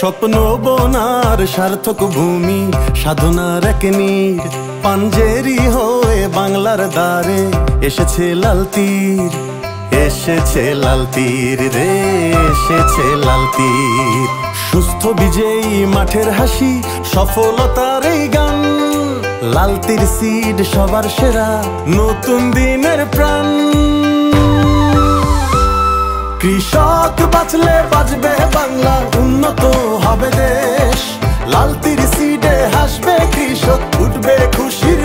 স্বপ্ন বোনার সার্থক ভূমি, সাধনার এক নীর, পাঞ্জেরি হয়ে বাংলার দ্বারে এসেছে লাল তীর, এসেছে লাল তীর রে, এসেছে লাল তীর। সুস্থ বিজয়ী মাঠের হাসি, সফলতার এই গান, লাল তীর সিড সবার সেরা, নতুন দিনের প্রাণ। কৃষক বাঁচলে বাঁচবে বাংলা, উন্নত হবে দেশ। লাল তীর সিডে হাসবে কৃষক, উঠবে খুশির